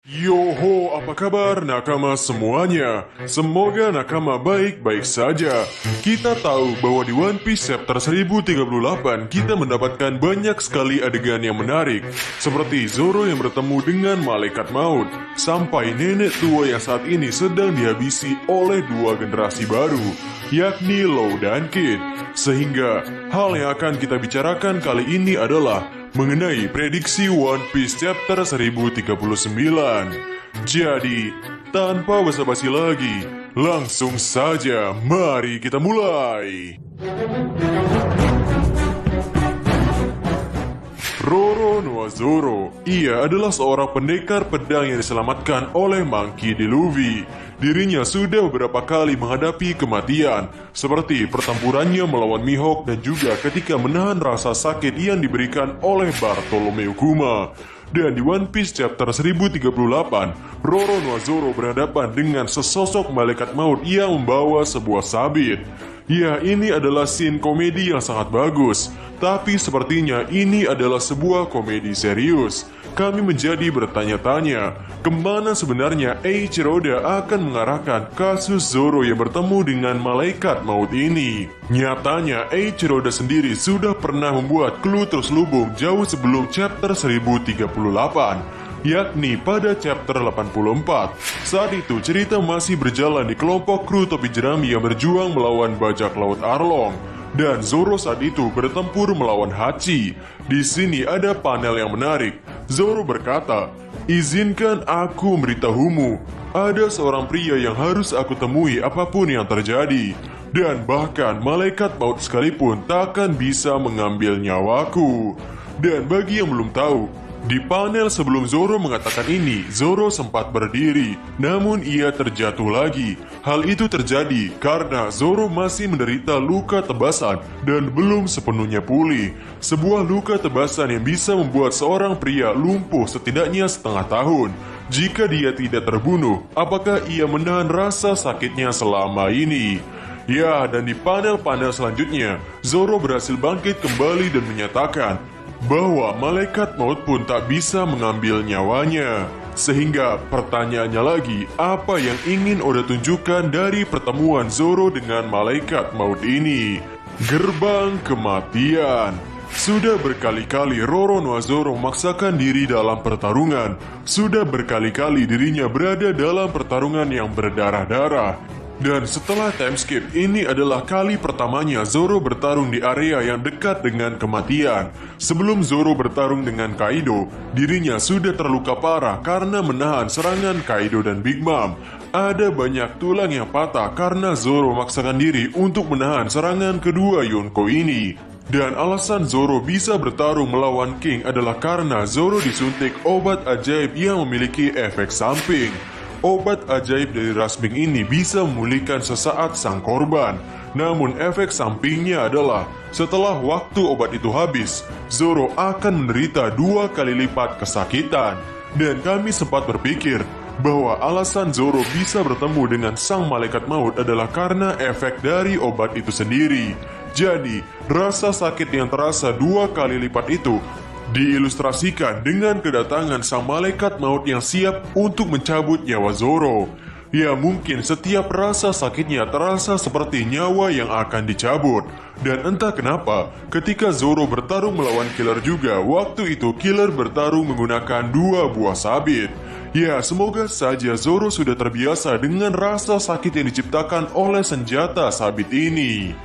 Yoho, apa kabar nakama semuanya? Semoga nakama baik-baik saja. Kita tahu bahwa di One Piece chapter 1038 kita mendapatkan banyak sekali adegan yang menarik, seperti Zoro yang bertemu dengan malaikat maut, sampai nenek tua yang saat ini sedang dihabisi oleh dua generasi baru, yakni Law dan Kid. Sehingga hal yang akan kita bicarakan kali ini adalah mengenai prediksi One Piece chapter 1039. Jadi, tanpa basa-basi lagi, langsung saja mari kita mulai. Roronoa Zoro, ia adalah seorang pendekar pedang yang diselamatkan oleh Monkey D. Luffy. Dirinya sudah beberapa kali menghadapi kematian, seperti pertempurannya melawan Mihawk dan juga ketika menahan rasa sakit yang diberikan oleh Bartolomeo Kuma. Dan di One Piece chapter 1038, Roronoa Zoro berhadapan dengan sesosok malaikat maut yang membawa sebuah sabit. Ya, ini adalah scene komedi yang sangat bagus, tapi sepertinya ini adalah sebuah komedi serius. Kami menjadi bertanya-tanya, kemana sebenarnya Eiichiro Oda akan mengarahkan kasus Zoro yang bertemu dengan malaikat maut ini? Nyatanya, Eiichiro Oda sendiri sudah pernah membuat clue terselubung jauh sebelum chapter 1038, yakni pada chapter 84. Saat itu cerita masih berjalan di kelompok kru topi jerami yang berjuang melawan bajak laut Arlong, dan Zoro saat itu bertempur melawan Hachi. Di sini ada panel yang menarik. Zoro berkata, "Izinkan aku memberitahumu, ada seorang pria yang harus aku temui apapun yang terjadi, dan bahkan malaikat maut sekalipun takkan bisa mengambil nyawaku." Dan bagi yang belum tahu, di panel sebelum Zoro mengatakan ini, Zoro sempat berdiri, namun ia terjatuh lagi. Hal itu terjadi karena Zoro masih menderita luka tebasan dan belum sepenuhnya pulih. Sebuah luka tebasan yang bisa membuat seorang pria lumpuh setidaknya setengah tahun. Jika dia tidak terbunuh, apakah ia menahan rasa sakitnya selama ini? Ya, dan di panel-panel selanjutnya, Zoro berhasil bangkit kembali dan menyatakan bahwa malaikat maut pun tak bisa mengambil nyawanya. Sehingga pertanyaannya lagi, apa yang ingin Oda tunjukkan dari pertemuan Zoro dengan malaikat maut ini? Gerbang kematian. Sudah berkali-kali Roronoa Zoro memaksakan diri dalam pertarungan. Sudah berkali-kali dirinya berada dalam pertarungan yang berdarah-darah. Dan setelah time skip, ini adalah kali pertamanya Zoro bertarung di area yang dekat dengan kematian. Sebelum Zoro bertarung dengan Kaido, dirinya sudah terluka parah karena menahan serangan Kaido dan Big Mom. Ada banyak tulang yang patah karena Zoro memaksakan diri untuk menahan serangan kedua Yonko ini. Dan alasan Zoro bisa bertarung melawan King adalah karena Zoro disuntik obat ajaib yang memiliki efek samping. Obat ajaib dari Rasbing ini bisa memulihkan sesaat sang korban. Namun efek sampingnya adalah setelah waktu obat itu habis, Zoro akan menderita 2 kali lipat kesakitan. Dan kami sempat berpikir bahwa alasan Zoro bisa bertemu dengan sang malaikat maut adalah karena efek dari obat itu sendiri. Jadi, rasa sakit yang terasa 2 kali lipat itu diilustrasikan dengan kedatangan sang malaikat maut yang siap untuk mencabut nyawa Zoro. Ya, mungkin setiap rasa sakitnya terasa seperti nyawa yang akan dicabut. Dan entah kenapa, ketika Zoro bertarung melawan Killer juga, waktu itu Killer bertarung menggunakan 2 buah sabit. Ya, semoga saja Zoro sudah terbiasa dengan rasa sakit yang diciptakan oleh senjata sabit ini.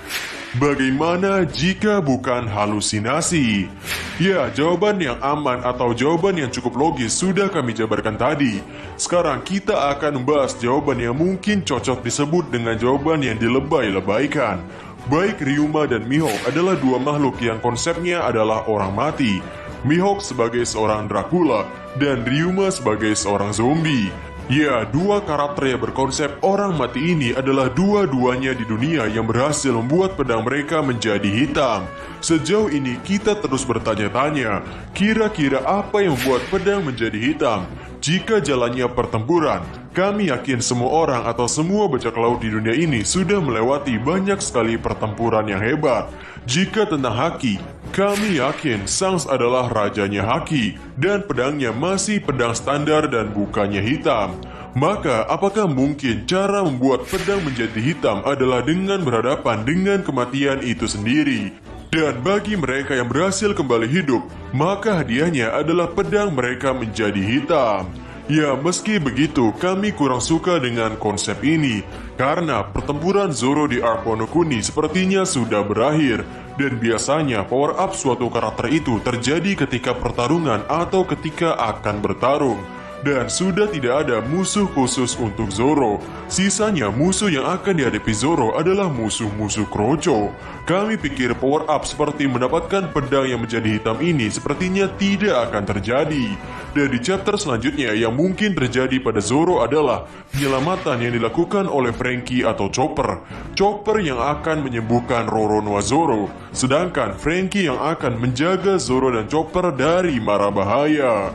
Bagaimana jika bukan halusinasi? Ya, jawaban yang aman atau jawaban yang cukup logis sudah kami jabarkan tadi. Sekarang kita akan membahas jawaban yang mungkin cocok disebut dengan jawaban yang dilebay-lebaykan. Baik Ryuma dan Mihawk adalah dua makhluk yang konsepnya adalah orang mati. Mihawk sebagai seorang Dracula dan Ryuma sebagai seorang zombie. Ya, dua karakter yang berkonsep orang mati ini adalah dua-duanya di dunia yang berhasil membuat pedang mereka menjadi hitam. Sejauh ini kita terus bertanya-tanya, kira-kira apa yang membuat pedang menjadi hitam? Jika jalannya pertempuran, kami yakin semua orang atau semua bajak laut di dunia ini sudah melewati banyak sekali pertempuran yang hebat. Jika tentang haki, Kami yakin Sans adalah rajanya Haki dan pedangnya masih pedang standar dan bukannya hitam. Maka apakah mungkin cara membuat pedang menjadi hitam adalah dengan berhadapan dengan kematian itu sendiri? Dan bagi mereka yang berhasil kembali hidup, maka hadiahnya adalah pedang mereka menjadi hitam. Ya, meski begitu, kami kurang suka dengan konsep ini, karena pertempuran Zoro di Arc Wano Kuni sepertinya sudah berakhir, dan biasanya power up suatu karakter itu terjadi ketika pertarungan atau ketika akan bertarung. Dan sudah tidak ada musuh khusus untuk Zoro. Sisanya musuh yang akan dihadapi Zoro adalah musuh-musuh kroco. Kami pikir power up seperti mendapatkan pedang yang menjadi hitam ini sepertinya tidak akan terjadi. Dan di chapter selanjutnya yang mungkin terjadi pada Zoro adalah penyelamatan yang dilakukan oleh Franky atau Chopper. Chopper yang akan menyembuhkan Roronoa Zoro, sedangkan Franky yang akan menjaga Zoro dan Chopper dari mara bahaya.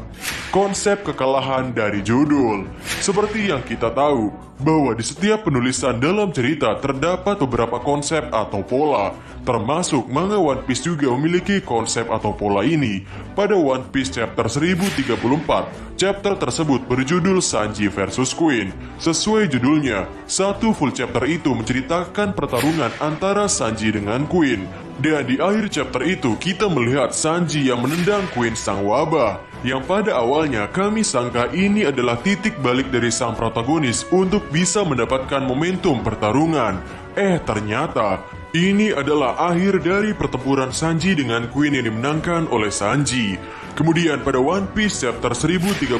Konsep kekalahan dari judul. Seperti yang kita tahu, bahwa di setiap penulisan dalam cerita terdapat beberapa konsep atau pola, termasuk manga One Piece juga memiliki konsep atau pola ini. Pada One Piece chapter 1034, chapter tersebut berjudul Sanji vs Queen. Sesuai judulnya, satu full chapter itu menceritakan pertarungan antara Sanji dengan Queen. Dan di akhir chapter itu kita melihat Sanji yang menendang Queen sang wabah, yang pada awalnya kami sangka ini adalah titik balik dari sang protagonis untuk bisa mendapatkan momentum pertarungan. Ternyata ini adalah akhir dari pertempuran Sanji dengan Queen yang dimenangkan oleh Sanji. Kemudian pada One Piece chapter 1035,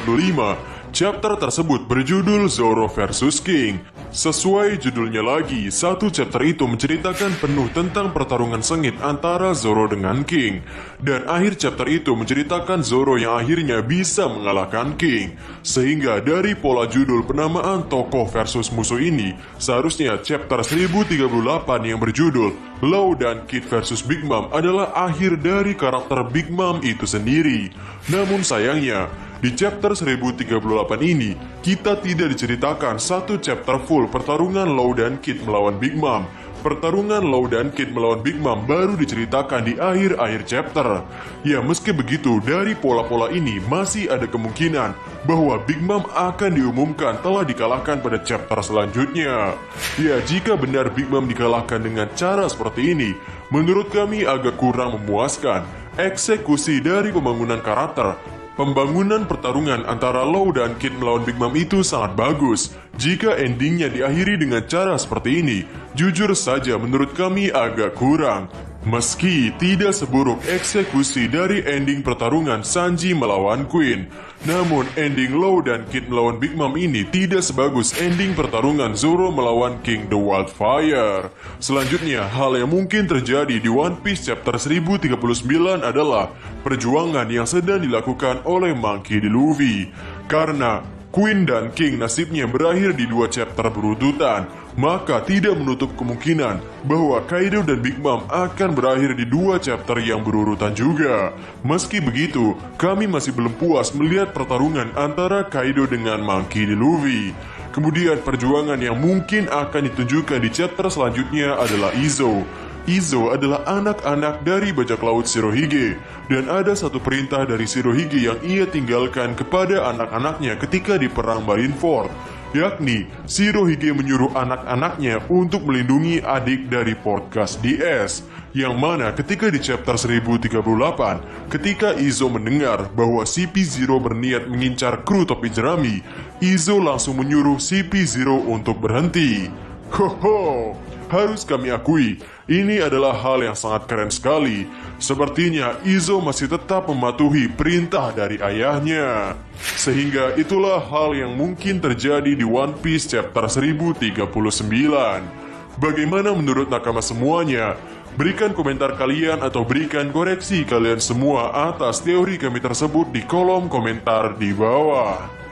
chapter tersebut berjudul Zoro vs King. Sesuai judulnya lagi, satu chapter itu menceritakan penuh tentang pertarungan sengit antara Zoro dengan King. Dan akhir chapter itu menceritakan Zoro yang akhirnya bisa mengalahkan King. Sehingga dari pola judul penamaan tokoh versus musuh ini, seharusnya chapter 1038 yang berjudul Law dan Kid vs Big Mom adalah akhir dari karakter Big Mom itu sendiri. Namun sayangnya, di chapter 1038 ini, kita tidak diceritakan satu chapter full pertarungan Law dan Kid melawan Big Mom. Pertarungan Law dan Kid melawan Big Mom baru diceritakan di akhir-akhir chapter. Ya, meski begitu, dari pola-pola ini masih ada kemungkinan bahwa Big Mom akan diumumkan telah dikalahkan pada chapter selanjutnya. Ya, jika benar Big Mom dikalahkan dengan cara seperti ini, menurut kami agak kurang memuaskan. Eksekusi dari pembangunan karakter, pembangunan pertarungan antara Law dan Kid melawan Big Mom itu sangat bagus. Jika endingnya diakhiri dengan cara seperti ini, jujur saja menurut kami agak kurang. Meski tidak seburuk eksekusi dari ending pertarungan Sanji melawan Queen, namun ending Law dan Kid melawan Big Mom ini tidak sebagus ending pertarungan Zoro melawan King the Wildfire. Selanjutnya, hal yang mungkin terjadi di One Piece chapter 1039 adalah perjuangan yang sedang dilakukan oleh Monkey D. Luffy. Karena Queen dan King nasibnya berakhir di dua chapter berurutan, maka tidak menutup kemungkinan bahwa Kaido dan Big Mom akan berakhir di dua chapter yang berurutan juga. Meski begitu, kami masih belum puas melihat pertarungan antara Kaido dengan Monkey D. Luffy. Kemudian perjuangan yang mungkin akan ditunjukkan di chapter selanjutnya adalah Izo. Izo adalah anak-anak dari bajak laut Shirohige, dan ada satu perintah dari Shirohige yang ia tinggalkan kepada anak-anaknya ketika di perang Marineford, yakni Shirohige menyuruh anak-anaknya untuk melindungi adik dari Port Gas DS, yang mana ketika di chapter 1038, ketika Izo mendengar bahwa CP0 berniat mengincar kru topi jerami, Izo langsung menyuruh CP0 untuk berhenti. Hoho, harus kami akui, ini adalah hal yang sangat keren sekali. Sepertinya Izo masih tetap mematuhi perintah dari ayahnya. Sehingga itulah hal yang mungkin terjadi di One Piece chapter 1039. Bagaimana menurut nakama semuanya? Berikan komentar kalian atau berikan koreksi kalian semua atas teori kami tersebut di kolom komentar di bawah.